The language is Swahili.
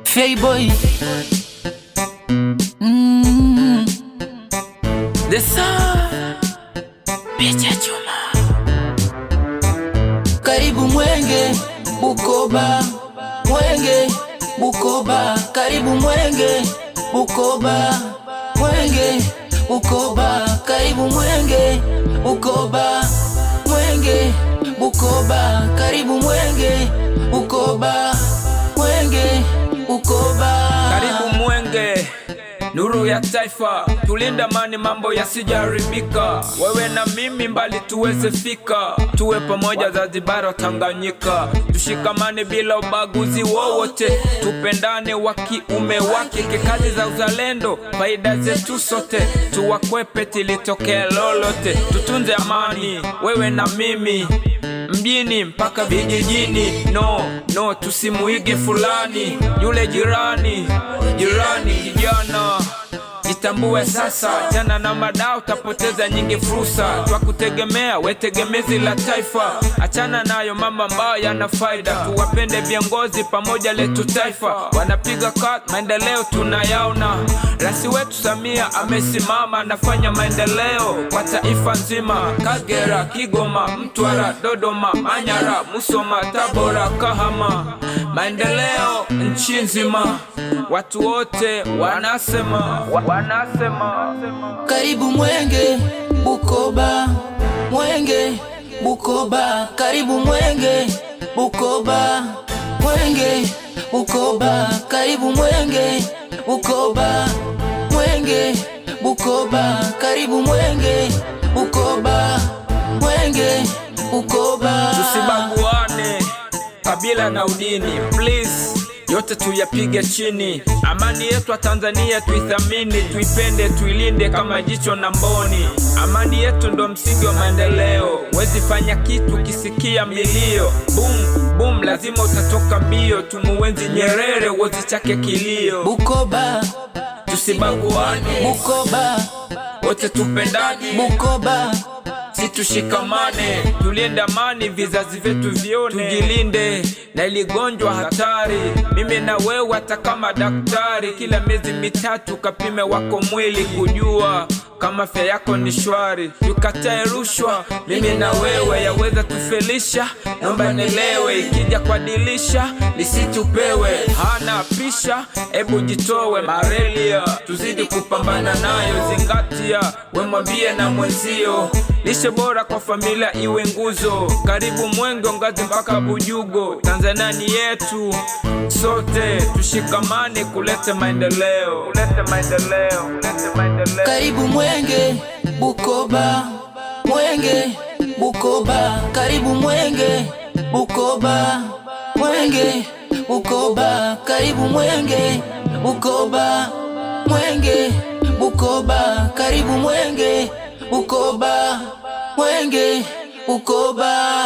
Fayboy. The sun. Picha chuma. Karibu Mwenge, Bukoba. Mwenge, Bukoba. Karibu Mwenge, Bukoba. Mwenge, Bukoba. Karibu Mwenge, Bukoba. Mwenge, Bukoba. Karibu Mwenge, Bukoba. Mwenge, Bukoba. Karibu Mwenge, nuru ya taifa, tulinda amani, mambo yasijaribika. Wewe na mimi mbali tuweze fika, tuwe pamoja Zanzibar Tanganyika. Tushikamane bila ubaguzi wowote, tupendane wa kiume wake, kazi za uzalendo, faida zetu sote, tuwakwepe tilitokea lolote. Tutunze amani, wewe na mimi, mjini mpaka vijijini. No, tusimuige fulani, yule jirani kijana. Jitambue sasa, jana na madao utapoteza nyingi fursa. Twakutegemea, we tegemezi la taifa. Achana nayo mama ambayo yana faida. Tuwapende viongozi pamoja letu taifa. Wanapiga kat, maendeleo tunayaona. Rasi wetu Samia amesimama, anafanya maendeleo kwa taifa nzima. Kagera, Kigoma, Mtwara, Dodoma, Manyara, Musoma, Tabora, Kahama. Maendeleo nchi nzima, watu wote wanasema. Karibu Mwenge, Bukoba. Mwenge, Bukoba. Karibu Mwenge, Bukoba. Mwenge, Bukoba. Karibu Mwenge, Bukoba. Mwenge, Bukoba. Karibu Mwenge, Bukoba. Mwenge, Bukoba. Tusibaguane kabila na udini, please, yote tuyapige chini. Amani yetu wa Tanzania tuithamini, tuipende, tuilinde kama jicho na mboni. Amani yetu ndo msingi wa maendeleo, wezi fanya kitu kisikia milio. Boom, lazima utatoka mbio. Tumuenzi Nyerere, wozi chake kilio. Bukoba, tusibaguane. Bukoba, wote tupendane. Bukoba, situshikamane, tulinde amani, vizazi vyetu vione. Tujilinde na iligonjwa hatari, mimi na wewe hata kama daktari. Kila miezi mitatu kapime wako mwili, kujua kama afya yako ni shwari. Tukatae rushwa, mimi na wewe, yaweza tufelisha. Naomba nielewe, ikija kwa dilisha lisitupewe. Hana pisha, ebu jitowe. Malaria tuzidi kupambana nayo, zingatia, we mwambie na mwenzio. Lishe bora kwa familia iwe nguzo. Karibu Mwenge, ngazi mpaka Bujugo. Tanzania ni yetu sote, tushikamane kulete maendeleo. Karibu Mwenge, Bukoba. Mwenge, Bukoba. Karibu Mwenge, Bukoba. Mwenge, Bukoba. Karibu Mwenge, Bukoba. Mwenge, Bukoba. Karibu Mwenge, Bukoba. Mwenge, Bukoba.